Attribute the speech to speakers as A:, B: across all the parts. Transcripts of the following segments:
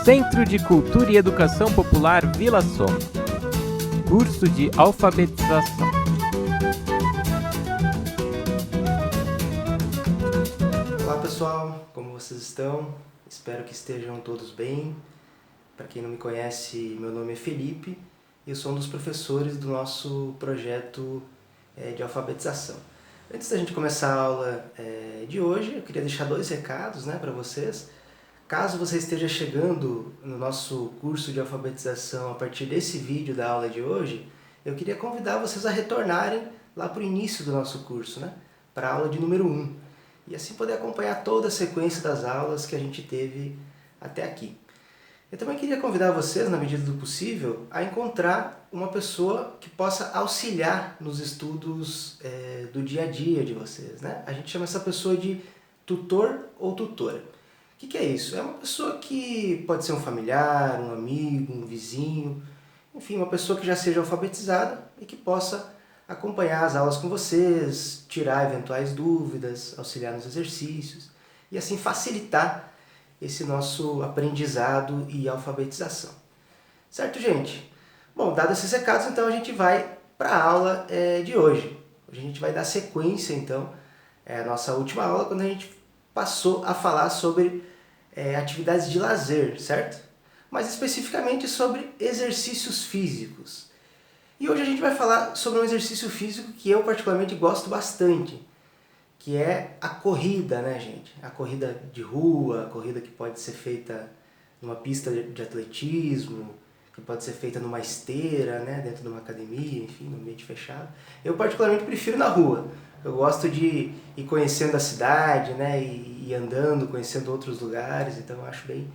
A: Centro de Cultura e Educação Popular Vila Soma. Curso de alfabetização.
B: Olá pessoal, como vocês estão? Espero que estejam todos bem. Para quem não me conhece, meu nome é Felipe e eu sou um dos professores do nosso projeto de alfabetização. Antes da gente começar a aula de hoje, eu queria deixar 2 recados para vocês. Caso você esteja chegando no nosso curso de alfabetização a partir desse vídeo da aula de hoje, eu queria convidar vocês a retornarem lá para o início do nosso curso, para a aula de número 1, e assim poder acompanhar toda a sequência das aulas que a gente teve até aqui. Eu também queria convidar vocês, na medida do possível, a encontrar uma pessoa que possa auxiliar nos estudos do dia a dia de vocês. A gente chama essa pessoa de tutor ou tutora. O que é isso? É uma pessoa que pode ser um familiar, um amigo, um vizinho, enfim, uma pessoa que já seja alfabetizada e que possa acompanhar as aulas com vocês, tirar eventuais dúvidas, auxiliar nos exercícios e assim facilitar esse nosso aprendizado e alfabetização. Certo, gente? Bom, dados esses recados, então a gente vai para a aula de hoje. Hoje a gente vai dar sequência, então, à nossa última aula, quando a gente passou a falar sobre atividades de lazer, certo? Mas especificamente sobre exercícios físicos. E hoje a gente vai falar sobre um exercício físico que eu particularmente gosto bastante, que é a corrida, gente? A corrida de rua, a corrida que pode ser feita numa pista de atletismo, que pode ser feita numa esteira, dentro de uma academia, enfim, num ambiente fechado. Eu particularmente prefiro na rua. Eu gosto de ir conhecendo a cidade, e andando, conhecendo outros lugares, então eu acho bem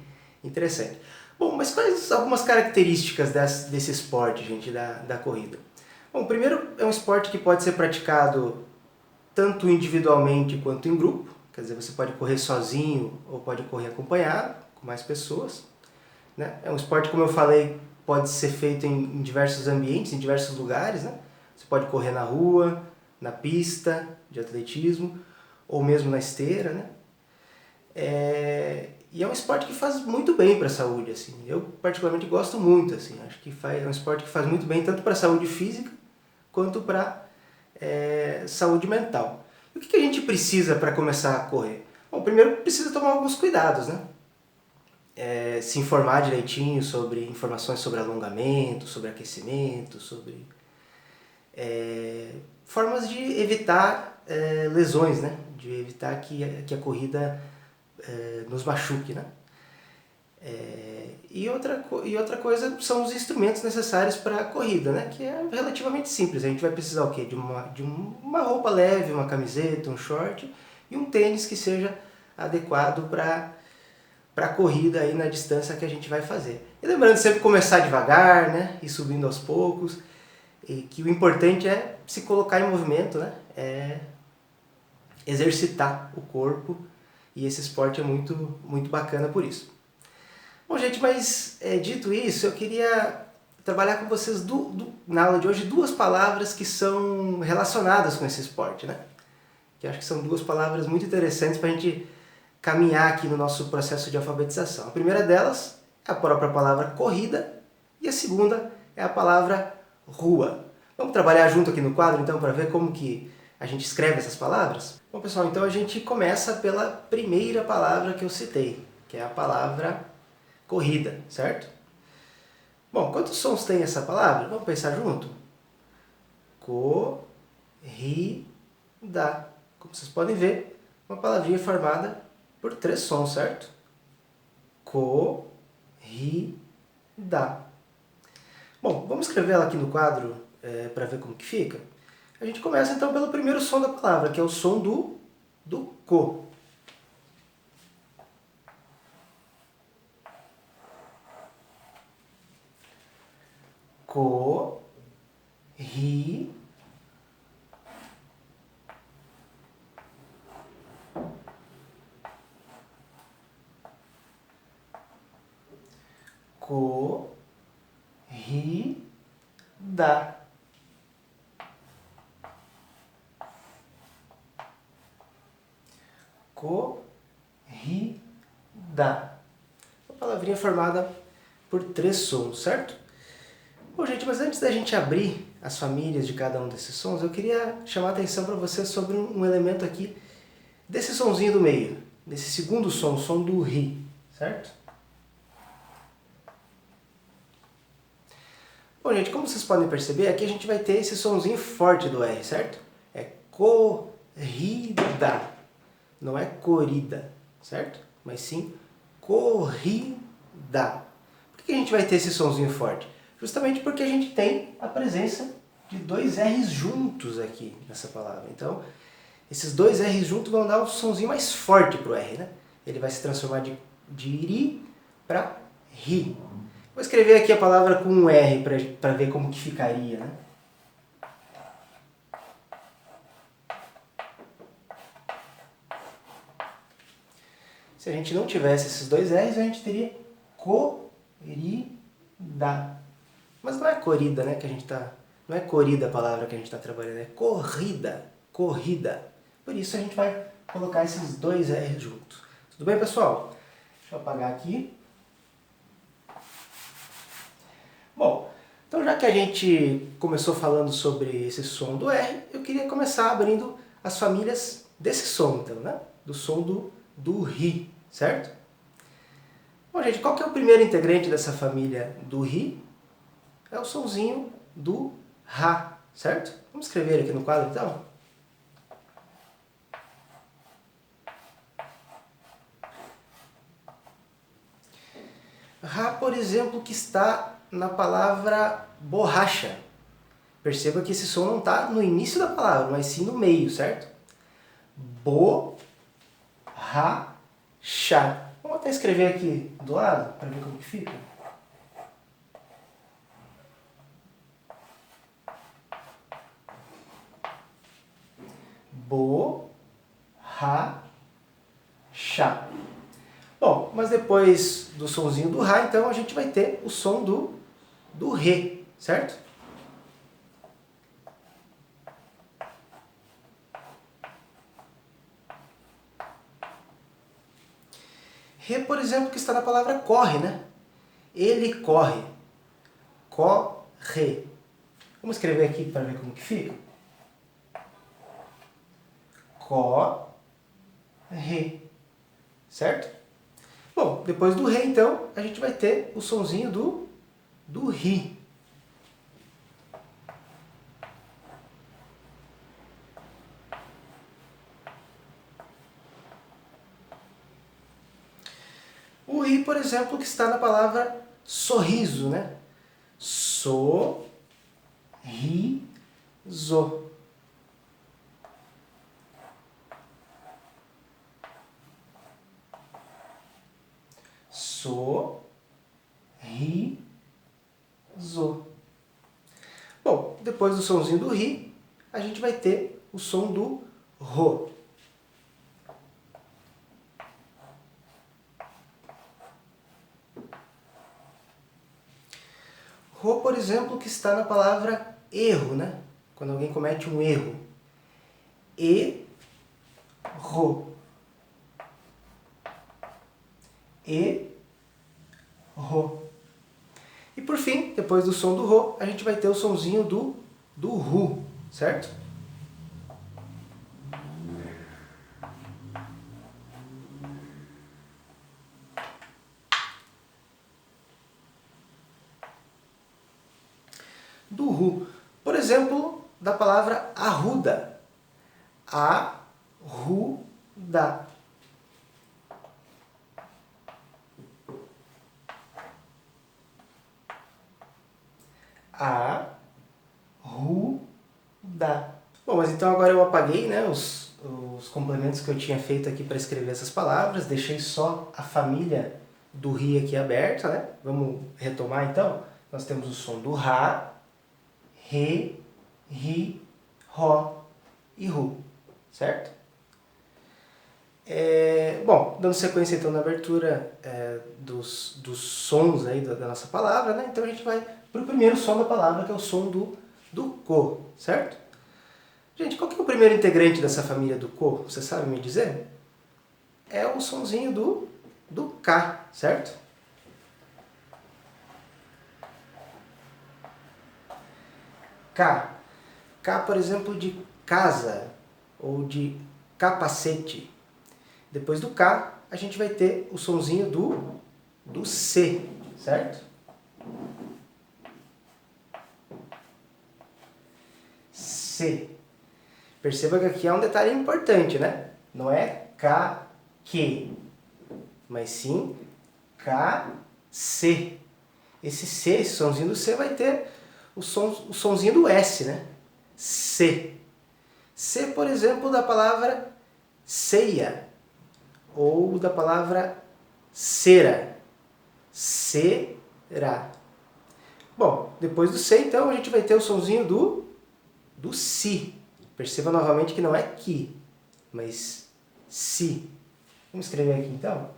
B: interessante. Bom, mas quais algumas características desse esporte, gente, da corrida? Bom, primeiro é um esporte que pode ser praticado tanto individualmente quanto em grupo, quer dizer, você pode correr sozinho ou pode correr acompanhado, com mais pessoas. É um esporte, como eu falei, pode ser feito em diversos ambientes, em diversos lugares. Você pode correr na rua, na pista de atletismo, ou mesmo na esteira. E é um esporte que faz muito bem para a saúde. Assim. Eu particularmente gosto muito. Assim. Acho que é um esporte que faz muito bem tanto para a saúde física quanto para saúde mental. E o que a gente precisa para começar a correr? Bom, primeiro precisa tomar alguns cuidados, se informar direitinho sobre informações sobre alongamento, sobre aquecimento, sobre formas de evitar lesões, de evitar que a corrida nos machuque. E outra coisa são os instrumentos necessários para a corrida, que é relativamente simples. A gente vai precisar o quê? De uma roupa leve, uma camiseta, um short e um tênis que seja adequado para a corrida aí na distância que a gente vai fazer. E lembrando sempre começar devagar, e subindo aos poucos, e que o importante é se colocar em movimento, exercitar o corpo, e esse esporte é muito, muito bacana por isso. Bom, gente, mas dito isso, eu queria trabalhar com vocês na aula de hoje 2 palavras que são relacionadas com esse esporte, que eu acho que são 2 palavras muito interessantes para a gente caminhar aqui no nosso processo de alfabetização. A primeira delas é a própria palavra corrida e a segunda é a palavra rua. Vamos trabalhar junto aqui no quadro, então, para ver como que a gente escreve essas palavras? Bom, pessoal, então a gente começa pela primeira palavra que eu citei, que é a palavra corrida, certo? Bom, quantos sons tem essa palavra? Vamos pensar junto? Corrida. Como vocês podem ver, uma palavrinha formada por 3 sons, certo? Corrida. Bom, vamos escrever ela aqui no quadro para ver como que fica? A gente começa então pelo primeiro som da palavra, que é o som do co. Corrida. Corrida. Corrida. palavrinha formada por 3 sons, certo? Bom, gente, mas antes da gente abrir as famílias de cada um desses sons, eu queria chamar a atenção para você sobre um elemento aqui desse sonzinho do meio, desse segundo som, o som do ri, certo? Bom, gente, como vocês podem perceber, aqui a gente vai ter esse sonzinho forte do R, certo? É corrida, não é corrida, certo? Mas sim corrida. Por que a gente vai ter esse sonzinho forte? Justamente porque a gente tem a presença de 2 R's juntos aqui nessa palavra. Então, esses 2 R's juntos vão dar um sonzinho mais forte para o R, né? Ele vai se transformar de ri para ri. Vou escrever aqui a palavra com um R para ver como que ficaria, né? Se a gente não tivesse esses 2 R's, a gente teria corrida. Mas não é corrida, né, que a gente tá... Não é corrida a palavra que a gente está trabalhando, é corrida, corrida. Por isso a gente vai colocar esses 2 R's juntos. Tudo bem, pessoal? Deixa eu apagar aqui. Bom, então já que a gente começou falando sobre esse som do R, eu queria começar abrindo as famílias desse som, então, né? Do som do ri, certo? Bom, gente, qual que é o primeiro integrante dessa família do ri? É o sonzinho do Rá, certo? Vamos escrever aqui no quadro, então? Rá, por exemplo, que está na palavra borracha. Perceba que esse som não está no início da palavra, mas sim no meio, certo? Borracha. Vamos até escrever aqui do lado, para ver como que fica. Borracha. Bom, mas depois do sonzinho do Rá, então a gente vai ter o som do Rê, certo? Rê, por exemplo, que está na palavra corre, né? Ele corre. Corre. Vamos escrever aqui para ver como que fica? Corre. Certo? Bom, depois do Rê, então, a gente vai ter o sonzinho do Ri. O Ri, por exemplo, que está na palavra sorriso, né? Sorriso. Sorriso. Bom, depois do sonzinho do Ri, a gente vai ter o som do Rô. Rô, por exemplo, que está na palavra erro, né? Quando alguém comete um erro. Erro. Erro. E por fim, depois do som do Rô, a gente vai ter o sonzinho do Ru, certo? Do Ru. Por exemplo, da palavra arruda. Arruda. Arruda. Bom, mas então agora eu apaguei, né, os complementos que eu tinha feito aqui para escrever essas palavras, deixei só a família do Ri aqui aberta, né? Vamos retomar então? Nós temos o som do Rá, Rê, Ri, Ró e Ru, certo? Bom, dando sequência então na abertura dos sons aí da nossa palavra, né? Então a gente vai para o primeiro som da palavra, que é o som do Co, certo? Gente, qual que é o primeiro integrante dessa família do Co? Você sabe me dizer? É o sonzinho do K, certo? K. K, por exemplo, de casa ou de capacete. Depois do K, a gente vai ter o sonzinho do C, certo? C. Perceba que aqui há um detalhe importante, né? Não é K, que, mas sim K, C. Esse sonzinho do C vai ter o sonzinho do S, né? C. C, por exemplo, da palavra ceia ou da palavra cera. Será. Bom, depois do C, então, a gente vai ter o sonzinho do si. Perceba novamente que não é que, mas si. Vamos escrever aqui, então.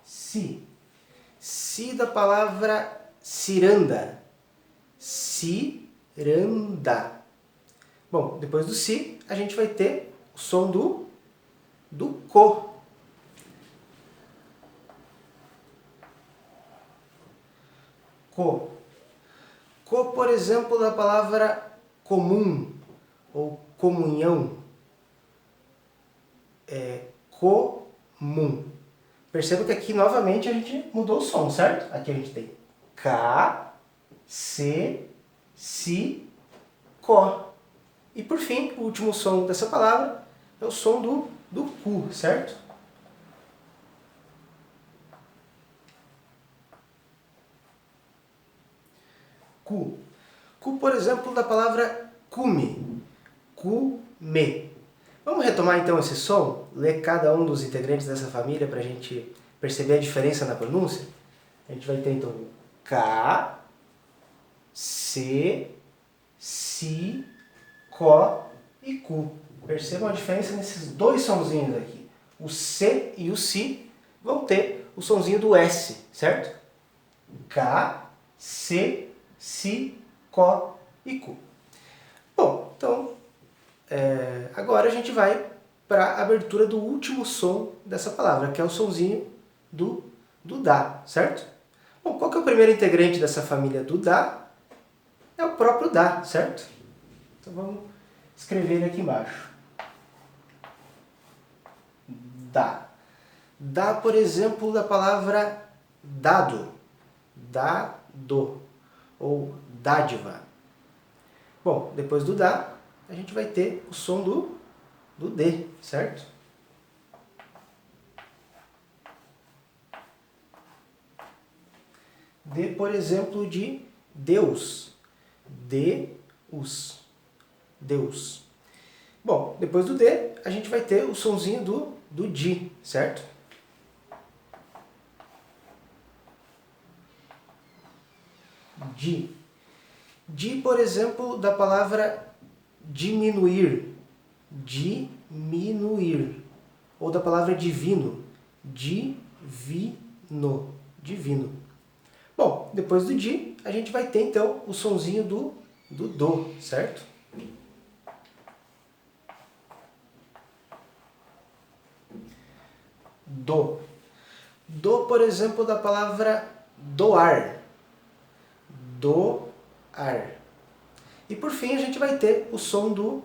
B: Si. Si da palavra ciranda. Ciranda. Bom, depois do si, a gente vai ter o som do co. Co. Co, por exemplo, da palavra comum ou comunhão. É comum. Perceba que aqui novamente a gente mudou o som, certo? Aqui a gente tem K, C, Si, Co. E por fim, o último som dessa palavra é o som do cu, certo? Cu. Cu, por exemplo, da palavra cume. Cume. Vamos retomar então esse som? Ler cada um dos integrantes dessa família para a gente perceber a diferença na pronúncia? A gente vai ter então K, C, Si, Co e Cu. Percebam a diferença nesses dois sonzinhos aqui. O C e o Si vão ter o sonzinho do S, certo? K, C, Si, Co e Cu. Bom, então, agora a gente vai para a abertura do último som dessa palavra, que é o sonzinho do Dá, certo? Bom, qual que é o primeiro integrante dessa família do Dá? É o próprio Dá, certo? Então vamos escrever ele aqui embaixo. Dá. Dá, por exemplo, da palavra dado. Dado. Ou dádiva. Bom, depois do Dá, a gente vai ter o som do D, certo? D, por exemplo, de Deus. Deus. Deus. Bom, depois do D, a gente vai ter o sonzinho do Di, certo? Di. Di, por exemplo, da palavra diminuir. Diminuir. Ou da palavra divino. Divino. Divino. Bom, depois do Di, a gente vai ter então o sonzinho do Do, certo? Do. Do, por exemplo, da palavra doar. Doar. E por fim a gente vai ter o som do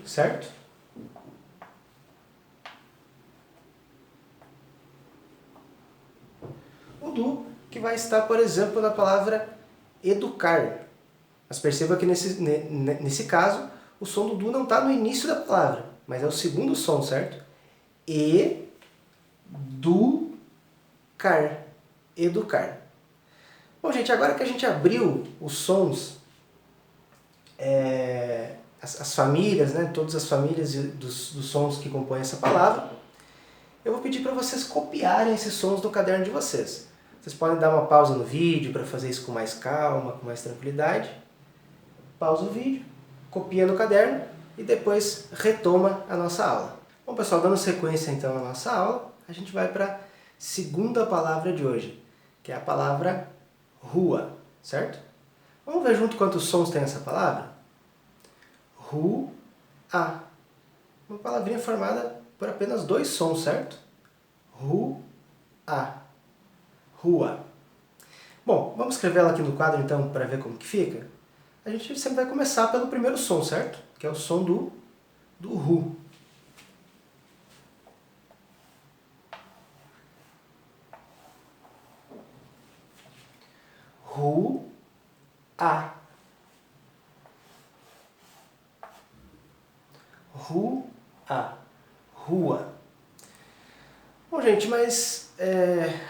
B: certo? O do que vai estar, por exemplo, na palavra educar. Mas perceba que nesse caso o som do não está no início da palavra, mas é o segundo som, certo? Educar. Educar. Bom, gente, agora que a gente abriu os sons, as famílias, né, todas as famílias dos sons que compõem essa palavra, eu vou pedir para vocês copiarem esses sons do caderno de vocês. Vocês podem dar uma pausa no vídeo para fazer isso com mais calma, com mais tranquilidade. Pausa o vídeo, copia no caderno e depois retoma a nossa aula. Bom, pessoal, dando sequência então na nossa aula, a gente vai para a segunda palavra de hoje, que é a palavra rua, certo? Vamos ver junto quantos sons tem essa palavra? Rua. Uma palavrinha formada por apenas dois sons, certo? Rua. Rua. Bom, vamos escrever ela aqui no quadro então para ver como que fica? A gente sempre vai começar pelo primeiro som, certo? Que é o som do RU. RU, A. RU, A. Rua. Bom, gente, mas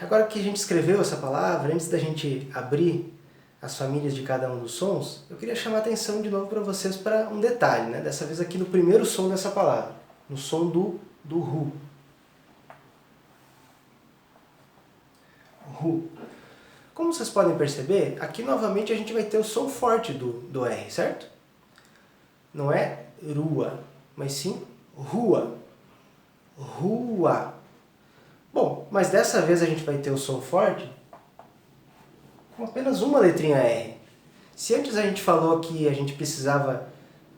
B: agora que a gente escreveu essa palavra, antes da gente abrir as famílias de cada um dos sons, eu queria chamar a atenção de novo para vocês para um detalhe, né? Dessa vez aqui no primeiro som dessa palavra, no som do RU. RU. Como vocês podem perceber, aqui novamente a gente vai ter o som forte do R, certo? Não é rua, mas sim rua. Rua. Bom, mas dessa vez a gente vai ter o som forte com apenas uma letrinha R. Se antes a gente falou que a gente precisava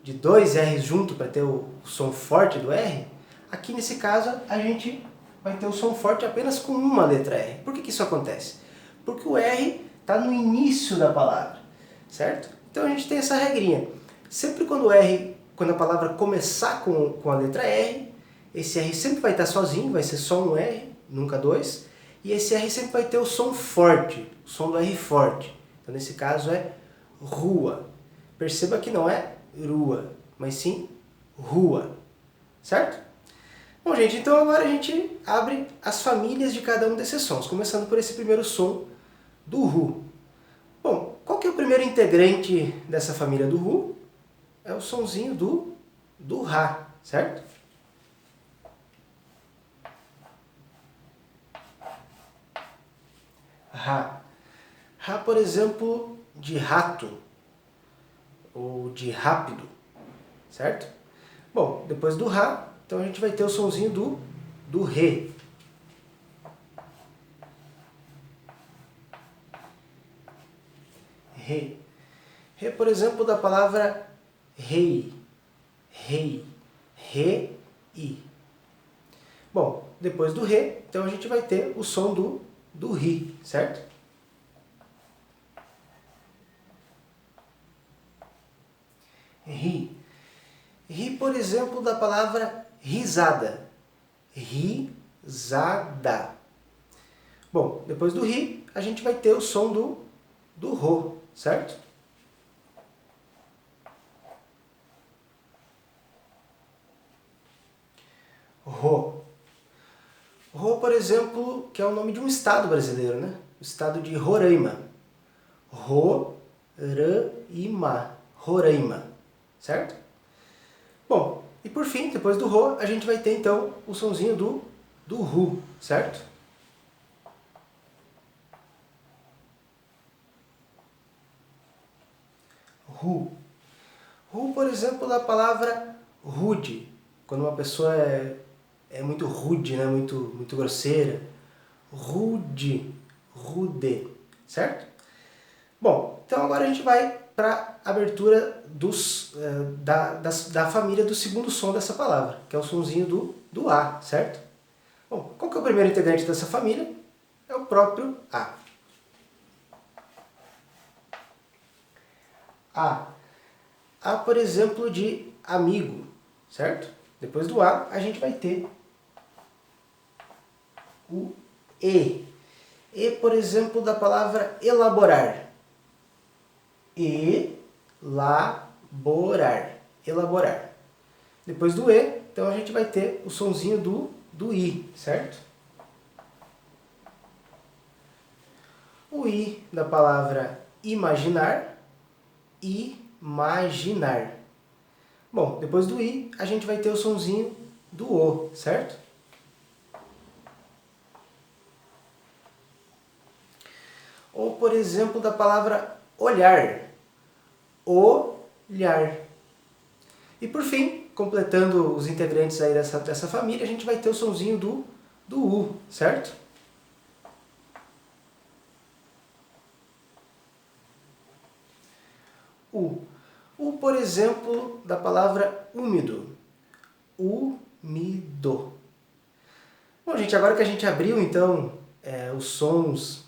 B: de 2 R's junto para ter o som forte do R, aqui nesse caso a gente vai ter o som forte apenas com uma letra R. Por que isso acontece? Porque o R está no início da palavra, certo? Então a gente tem essa regrinha. Sempre quando a palavra começar com a letra R, esse R sempre vai estar sozinho, vai ser só um R, nunca dois, e esse R sempre vai ter o som forte, o som do R forte. Então nesse caso é rua. Perceba que não é rua, mas sim rua, certo? Bom, gente, então agora a gente abre as famílias de cada um desses sons, começando por esse primeiro som do RU. Bom, qual que é o primeiro integrante dessa família do RU? É o sonzinho do Rá, certo? Rá. Rá, por exemplo, de rato ou de rápido, certo? Bom, depois do Rá, então a gente vai ter o sonzinho do Rê. Rê. Rê, por exemplo, da palavra rei. Rei. Re-i. Bom, depois do Rê, então a gente vai ter o som do Ri, certo? Ri. Ri, por exemplo, da palavra risada. Risada. Bom, depois do Ri, a gente vai ter o som do Rô, certo? Rô. Rô, por exemplo, que é o nome de um estado brasileiro, né? O estado de Roraima. Roraima. Roraima. Certo? Bom, e por fim, depois do Rô, a gente vai ter então o sonzinho do Ru, certo? Ru. Ru, por exemplo, da palavra rude. Quando uma pessoa é muito rude, né? muito grosseira. Rude. Rude. Certo? Bom, então agora a gente vai para a abertura da família do segundo som dessa palavra, que é o sonzinho do A, certo? Bom, qual que é o primeiro integrante dessa família? É o próprio A. A. A, por exemplo, de amigo, certo? Depois do A, a gente vai ter o E. E, por exemplo, da palavra elaborar. Elaborar. Elaborar. Depois do E, então a gente vai ter o sonzinho do I, certo? O I da palavra imaginar. Imaginar. Bom, depois do I, a gente vai ter o sonzinho do O, certo? Ou, por exemplo, da palavra olhar. Olhar. E por fim, completando os integrantes aí dessa família, a gente vai ter o sonzinho do U, certo? U. U, por exemplo, da palavra úmido. Úmido. Bom, gente, agora que a gente abriu, então, os sons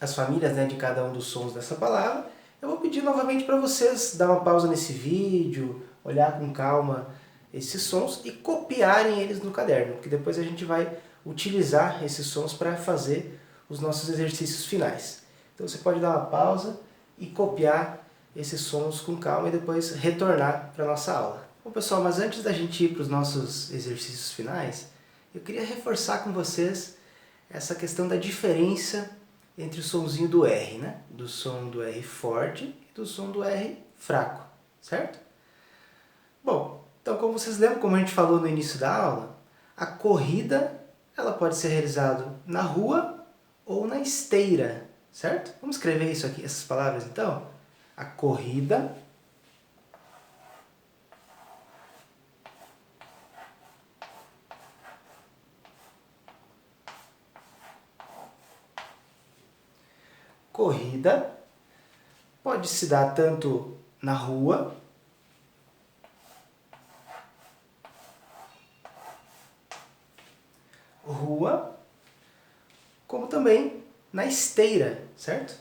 B: as famílias, né, de cada um dos sons dessa palavra, eu vou pedir novamente para vocês dar uma pausa nesse vídeo, olhar com calma esses sons e copiarem eles no caderno, porque depois a gente vai utilizar esses sons para fazer os nossos exercícios finais. Então você pode dar uma pausa e copiar esses sons com calma e depois retornar para a nossa aula. Bom pessoal, mas antes da gente ir para os nossos exercícios finais, eu queria reforçar com vocês essa questão da diferença entre o sonzinho do R, né? Do som do R forte e do som do R fraco, certo? Bom, então como vocês lembram, como a gente falou no início da aula, a corrida ela pode ser realizada na rua ou na esteira, certo? Vamos escrever isso aqui, essas palavras então? A corrida pode se dar tanto na rua como também na esteira, certo?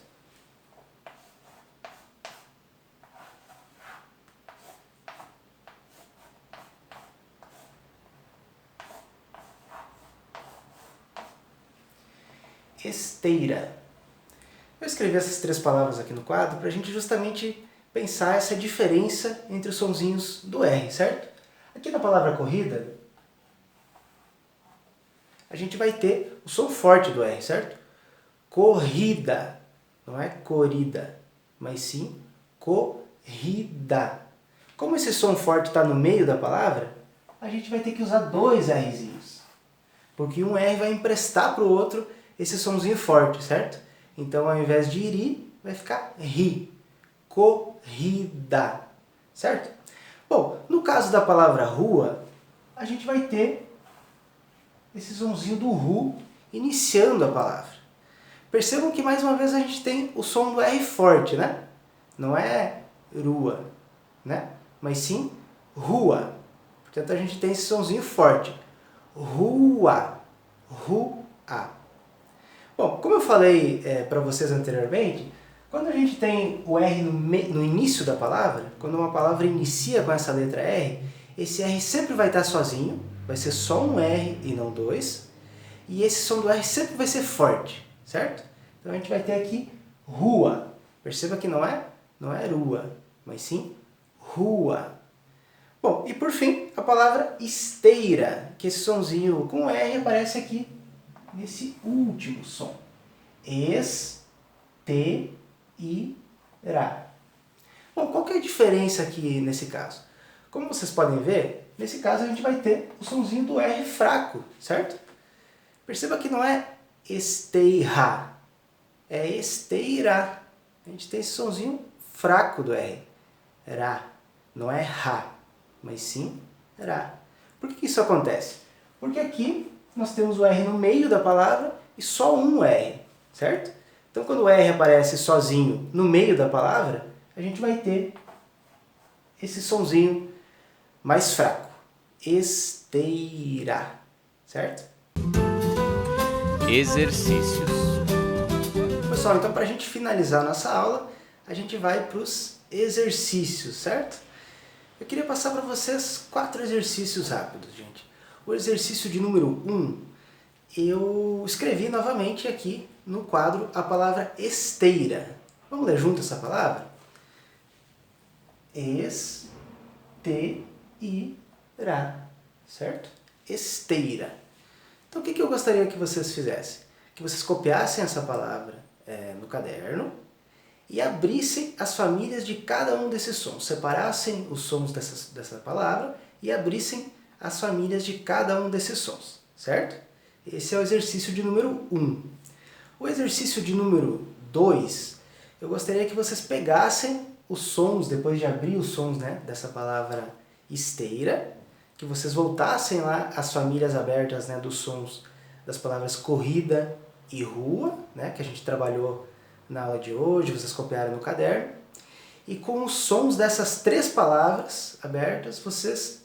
B: Esteira. Eu escrevi essas três palavras aqui no quadro para a gente justamente pensar essa diferença entre os sonzinhos do R, certo? Aqui na palavra corrida, a gente vai ter o som forte do R, certo? Corrida, não é corrida, mas sim corrida. Como esse som forte está no meio da palavra, a gente vai ter que usar dois Rzinhos, porque um R vai emprestar para o outro esse somzinho forte, certo? Então, ao invés de iri, vai ficar ri. Corrida. Certo? Bom, no caso da palavra rua, a gente vai ter esse sonzinho do ru iniciando a palavra. Percebam que, mais uma vez, a gente tem o som do R forte, né? Não é rua, né? Mas sim rua. Portanto, a gente tem esse sonzinho forte. Rua. Rua. Bom, como eu falei para vocês anteriormente, quando a gente tem o R no início da palavra, quando uma palavra inicia com essa letra R, esse R sempre vai estar sozinho, vai ser só um R e não dois, e esse som do R sempre vai ser forte, certo? Então a gente vai ter aqui rua. Perceba que não é rua, mas sim rua. Bom, e por fim, a palavra esteira, que esse sonzinho com R aparece aqui nesse último som. Esteira. Bom, qual que é a diferença aqui nesse caso? Como vocês podem ver, nesse caso a gente vai ter o sonzinho do R fraco, certo? Perceba que não é esteira, é esteira. A gente tem esse sonzinho fraco do R. Ra. Não é ra, mas sim ra. Por que isso acontece? Porque aqui nós temos o R no meio da palavra e só um R, certo? Então, quando o R aparece sozinho no meio da palavra, a gente vai ter esse sonzinho mais fraco. Esteira, certo?
A: Exercícios.
B: Pessoal, então para a gente finalizar a nossa aula, a gente vai para os exercícios, certo? Eu queria passar para vocês 4 exercícios rápidos, gente. O exercício de número 1, eu escrevi novamente aqui no quadro a palavra esteira. Vamos ler junto essa palavra? Esteira, certo? Esteira. Então o que eu gostaria que vocês fizessem? Que vocês copiassem essa palavra no caderno e abrissem as famílias de cada um desses sons. Separassem os sons dessa palavra e abrissem as famílias de cada um desses sons, certo? Esse é o exercício de número 1. O exercício de número 2, eu gostaria que vocês pegassem os sons, depois de abrir os sons, né, dessa palavra esteira, que vocês voltassem lá às famílias abertas, né, dos sons das palavras corrida e rua, né, que a gente trabalhou na aula de hoje, vocês copiaram no caderno. E com os sons dessas 3 palavras abertas, vocês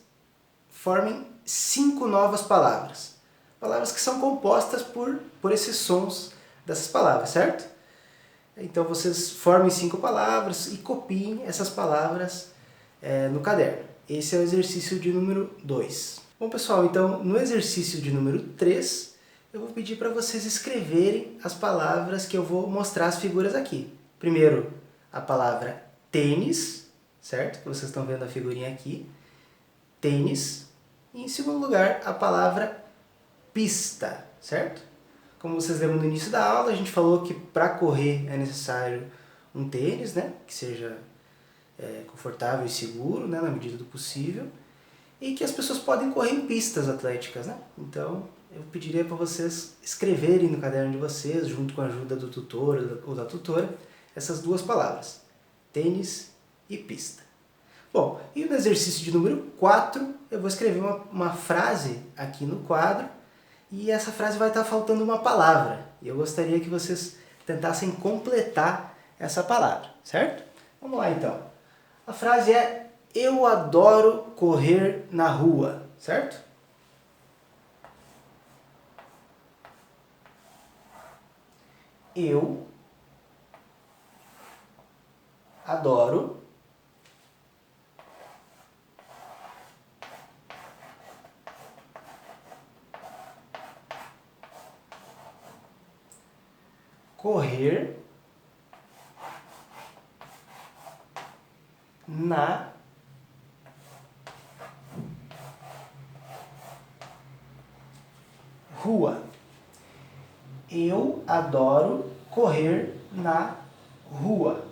B: formem 5 novas palavras. Palavras que são compostas por esses sons dessas palavras, certo? Então vocês formem 5 palavras e copiem essas palavras no caderno. Esse é o exercício de número 2. Bom pessoal, então no exercício de número 3, eu vou pedir para vocês escreverem as palavras que eu vou mostrar as figuras aqui. Primeiro, a palavra tênis, certo? Que vocês estão vendo a figurinha aqui. Tênis. E em segundo lugar, a palavra pista, certo? Como vocês lembram no início da aula, a gente falou que para correr é necessário um tênis, né? Que seja confortável e seguro, né? Na medida do possível. E que as pessoas podem correr em pistas atléticas, né? Então, eu pediria para vocês escreverem no caderno de vocês, junto com a ajuda do tutor ou da tutora, essas duas palavras, tênis e pista. Bom, e no exercício de número 4, eu vou escrever uma frase aqui no quadro, e essa frase vai estar faltando uma palavra. E eu gostaria que vocês tentassem completar essa palavra, certo? Vamos lá então. A frase é: eu adoro correr na rua, certo? Eu adoro correr na rua. Eu adoro correr na rua.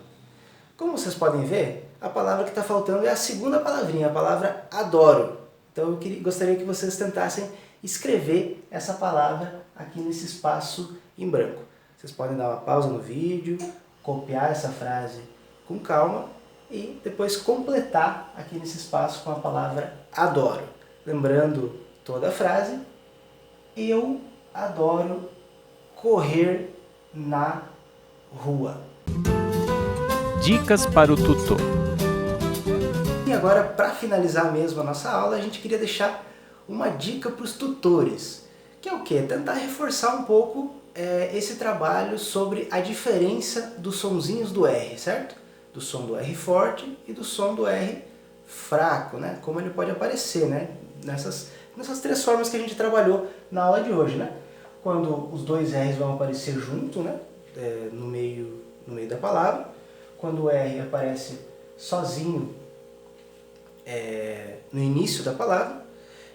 B: Como vocês podem ver, a palavra que está faltando é a segunda palavrinha, a palavra adoro. Então eu gostaria que vocês tentassem escrever essa palavra aqui nesse espaço em branco. Vocês podem dar uma pausa no vídeo, copiar essa frase com calma e depois completar aqui nesse espaço com a palavra adoro. Lembrando toda a frase: eu adoro correr na rua.
A: Dicas para o tutor.
B: E agora, para finalizar mesmo a nossa aula, a gente queria deixar uma dica para os tutores, que é o quê? Tentar reforçar um pouco esse trabalho sobre a diferença dos sonzinhos do R, certo? Do som do R forte e do som do R fraco, né? Como ele pode aparecer, né? Nessas 3 formas que a gente trabalhou na aula de hoje, né? Quando os 2 R's vão aparecer junto, né? No meio da palavra. Quando o R aparece sozinho no início da palavra.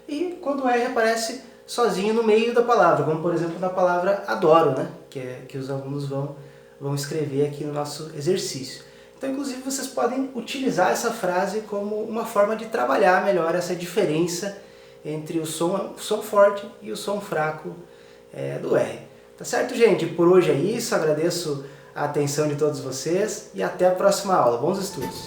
B: E quando o R aparece sozinho no meio da palavra, como por exemplo na palavra adoro, né? Que os alunos vão escrever aqui no nosso exercício. Então, inclusive, vocês podem utilizar essa frase como uma forma de trabalhar melhor essa diferença entre o som forte e o som fraco do R. Tá certo, gente? Por hoje é isso. Agradeço a atenção de todos vocês e até a próxima aula. Bons estudos!